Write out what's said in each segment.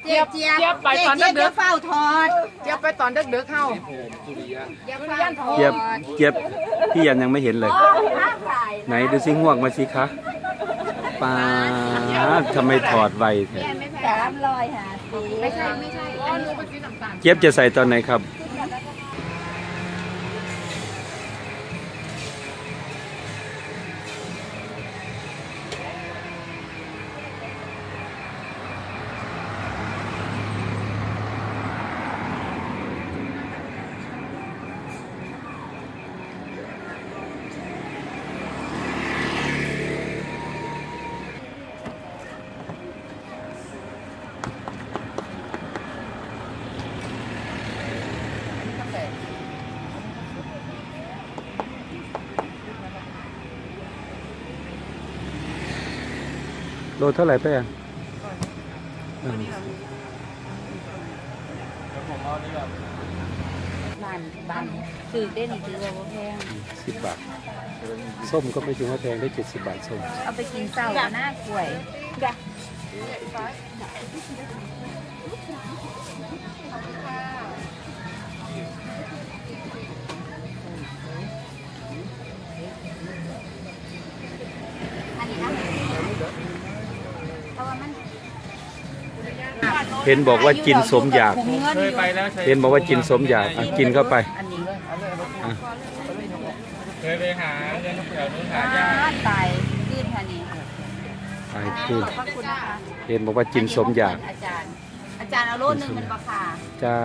เจี๊ยบไปตอนดึกๆ เฝ้าทอด เจี๊ยบไปตอนดึกๆเข้า เจี๊ยบเฝ้าทอด เจี๊ยบพี่ยันยังไม่เห็นเลย ไหนดูซิง่วงมาสิคะป้าดทำไมถอดไวแท้ 350ไม่ใช่ อันนี้เป็นสีน้ำตาล เจี๊ยบจะใส่ตอนไหนครับโลเท่าไหร่ไปอ่ะบ้านซื้อได้นี่คือว่าแพง 10 บาทส้มก็ไม่ถึงว่าแพงได้70 บาทส้ม เอาไปกินเศร้าหน้ากล้วยอันนี้นะเพราะว่ามัน เห็นบอกว่ากินสมอยาก เคยไปแล้วใช่ เห็นบอกว่ากินสมอยากอ่ะกินเข้าไป อันนี้ อ่ะ เคยไปหาเรื่องแถวนู้นหา อ่า ญาติ ตายขึ้นค่ะนี่ ไปพูด ขอบคุณนะคะ เห็นบอกว่ากินสมอยาก อาจารย์เอาโลนึงมันปะค่ะ จ้า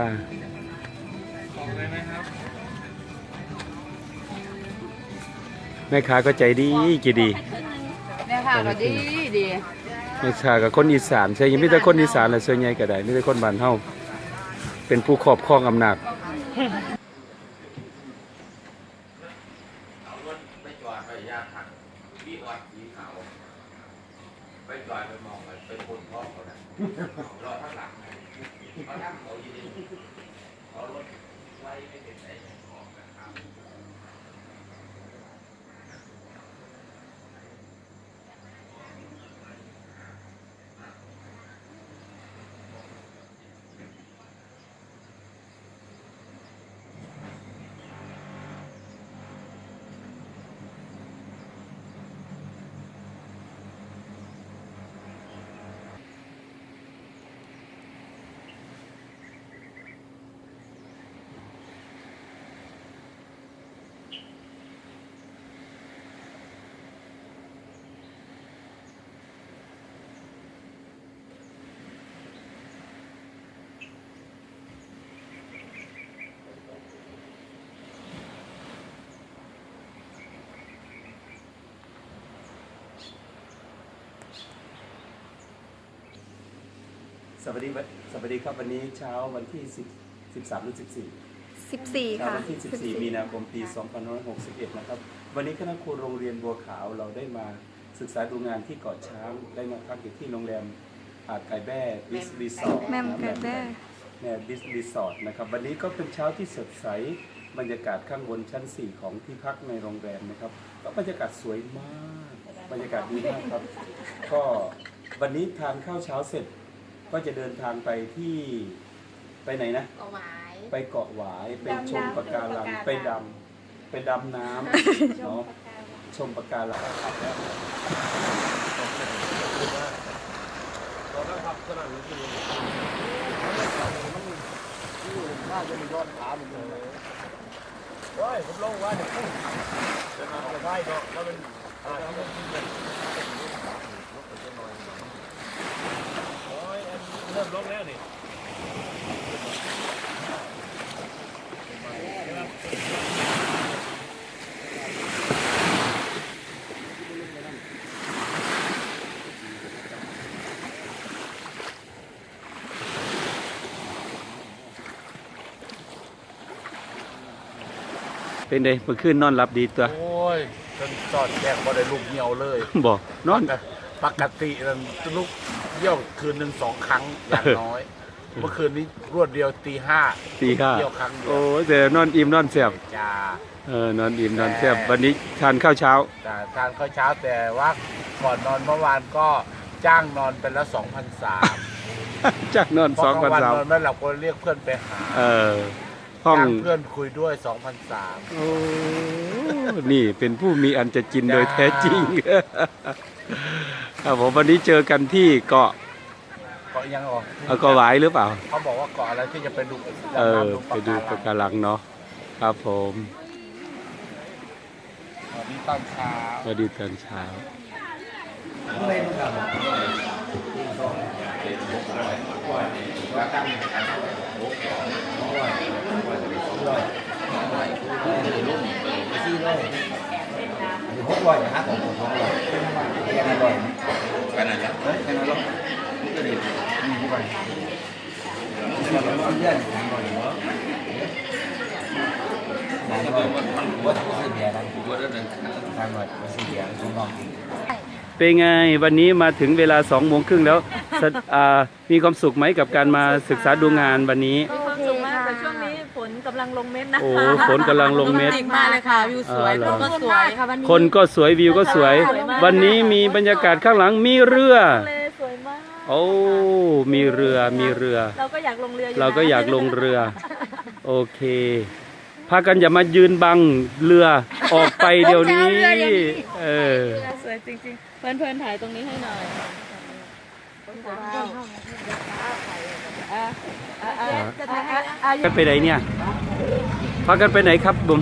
ของเลยไหมครับ แม่ค้าก็ใจดีกี่ดี แม่ค่ะก็ดีดี แม่ค้ากับคนอีสานใช่ยังไม่แต่คนอีสานแหละส่วนใหญ่ก็ได้ไม่แต่คนบ้านเฮาเป็นผู้ครอบครองอำนาจ เอารถไปจอดไปยาถักพี่ออดสีขาวไปจอดไปมองไปพ่นพ่อเขานะรอข้างหลังเขาทำเขาดีเอารถไล่ไม่เป็นไรออกกันครับ สวัสดีครับวันนี้เช้าวันที่13หรือ14 14 เช้า ค่ะ วันที่14 มีนาคมปี2561นะครับวันนี้คณะครูโรงเรียนบัวขาวเราได้มาศึกษาดูงานที่เกาะช้างได้มาพักอยู่ที่โรงแรมหาดไก่แบ้บิสรีสอร์ท แมมไก่แบ้ แม่บิสรีสอร์ทนะครับวันนี้ก็เป็นเช้าที่สดใสบรรยากาศข้างบนชั้น 4 ของที่พักในโรงแรมนะครับก็บรรยากาศสวยมากบรรยากาศดีมากครับ ก็วันนี้ทานข้าวเช้าเสร็จก็จะเดินทางไปที่ไปไหนนะ เอาไว้ ไปเกาะหวายไปชมปะการังไปดำน้ำเนาะชมปะการัง เริ่มลงแล้วนี่ เป็นไงเมื่อคืนนอนหลับดีตัว โอ้ยจนจอดแจกบ่ได้ลูกเหี่ยวเลย บอกนอน ปกติลูกเยี่ยวคืนหนึ่ง2 ครั้งอย่างน้อย เมื่อคืนนี้รวดเดียวตี 5 ตีห้า เยี่ยวครั้งเดียว โอ้แต่นอนอิ่มนอนแซ่บ จ้าน อนอิ่มนอนแซ่บวันนี้ทานข้าวเช้า แต่ทานข้าวเช้าแต่ว่าก่อนนอนเมื่อวานก็จ้างนอนไปแล้ว2,300 จากนอน พอกลางวันนอน 2,300 ไม่หลับก็เรียกเพื่อนไปหา ห้อง จ้างเพื่อนคุยด้วย 2,300 โอ้นี่เป็นผู้มีอันจะกินโดยแท้จริง ครับผมวันนี้เจอกันที่เกาะ เกาะยังออก เกาะหวายหรือเปล่า เขาบอกว่าเกาะอะไรที่จะไปดู ไปดูปะการังเนาะครับผม วันนี้ตอนเช้า สวัสดีตอนเช้าเป็นไงวันนี้มาถึงเวลา2:30แล้วมีความสุขไหมกับการมาศึกษาดูงานวันนี้ มีความสุขมากแต่ช่วงนี้ฝนกำลังลงเม็ดนะ โอ้ฝนกำลังลงเม็ด มากเลยค่ะวิวสวยคนก็สวยค่ะวันนี้ คนก็สวยวิวก็สวย สวยมาก วันนี้มีบรรยากาศข้างหลังมีเรือ ทะเลสวยมาก โอ้มีเรือมีเรือ เราก็อยากลงเรืออยู่นะ เราก็อยากลงเรือ โอเคพากันอย่ามายืนบังเรือออกไปเดี๋ยวนี้เออ สวยจริงๆเพื่อนๆถ่ายตรงนี้ให้หน่อยกันไปไหนเนี่ยพากันไปไหนครับบุ๋ม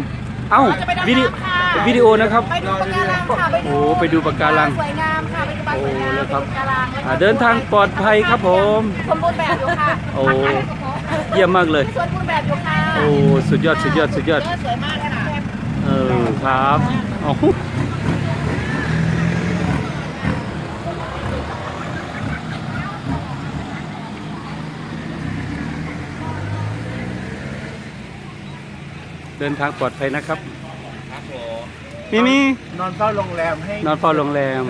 เอ้าวิดีโอนะครับ ไปดูปะการังค่ะ โอ้ไปดูปะการัง สวยงามค่ะไปดูปะ โอ้ สวยงาม แล้วครับ ปะการัง เดินทางปลอดภัยครับผม สมบูรณ์แบบอยู่ค่ะ โอ้เยี่ยมมากเลย สวนบูรณ์แบบอยู่ค่ะ โอ้สุดยอดสุดยอดสุดยอด สวยมากค่ะ ครับโอ้เดินทางปลอดภัยนะครับมี นอนเฝ้าโรงแรมให้ นอนเฝ้าโรงแรม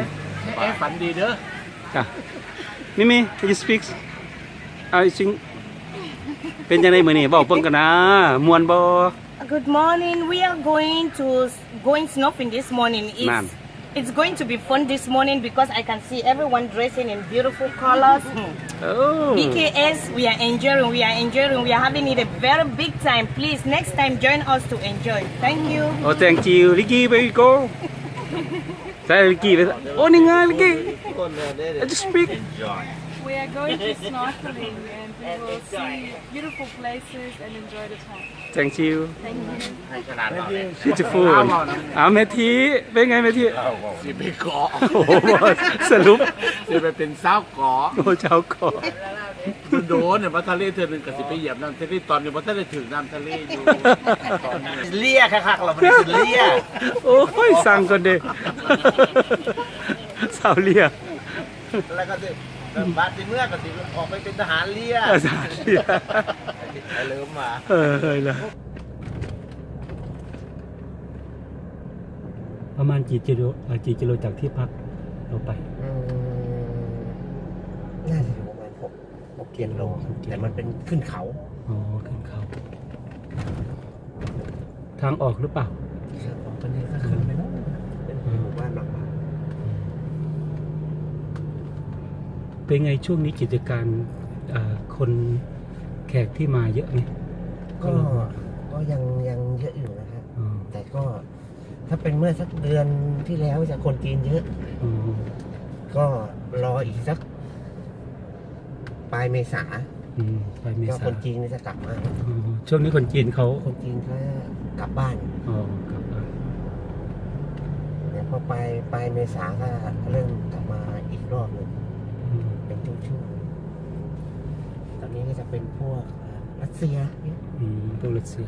ให้ฝันดีเด้อ จ้ะมี you speak เอาจริงเป็นยังไงมื้อนี้บอกเพิ่นกันนะม่วนบ่ Good morning. We are going snorkeling this morning. Ma'am. It's going to be fun this morning because I can see everyone dressing in beautiful colors. โอ้ BKS, we are enjoying. We are having it a very big time. Please, next time, join us to enjoy. Thank you. Oh thank you Ricky where you go ใช่ Ricky ไปโอ้นี่ไง Ricky I just speak We are going to snorkeling and we will see beautiful places and enjoy the time thank you ให้ขนาดนั้น beautiful เมทีเป็นไงเมที สิไปเกาะ โอ้โหสรุป สิไปเป็นสาวเกาะ โอ้เจ้าก่อน โดนเนี่ยมาทะเลเธอหนึ่งกับสิไปเหยียบน้ำทะเลตอนนี้มาทะเลถึงน้ำทะเลอยู่เลี่ยคักๆเราไม่ได้เลี่ย โอ้ยสั่งก่อนเด้สาวเลีย แล้วก็สิบาดสิเมื่อก็สิออกไปเป็นทหารเลี่ย สาวเลีย เริ่มมา แล้วประมาณกี่กิโลจากที่พักเราไป น่าจะอยู่ประมาณ6 กิโลแต่มันเป็นขึ้นเขา อ๋อขึ้นเขาทางออกหรือเปล่า ตอนนี้ก็ขึ้นไปแล้วเป็นหมู่บ้านบาง เป็นไงช่วงนี้กิจการคนแขกที่มาเยอะไหม ก็ยังเยอะอยู่นะครับ อ๋อ แต่ก็ถ้าเป็นเมื่อสักเดือนที่แล้วจะคนจีนเยอะ อ๋อ ก็รออีกสักปลายเมษา ไปเม ก็ ษา คนจีนจะกลับมา อ๋อช่วงนี้คนจีนเขา คนจีนเขากลับบ้าน อ๋อกลับบ้าน เนี่ยพอปลายเมษาก็เริ่มกลับมาอีกรอบหนึง อืม เป็นช่วงๆตอนนี้ก็จะเป็นพวกรัสเซียเนี่ย พวกรัสเซีย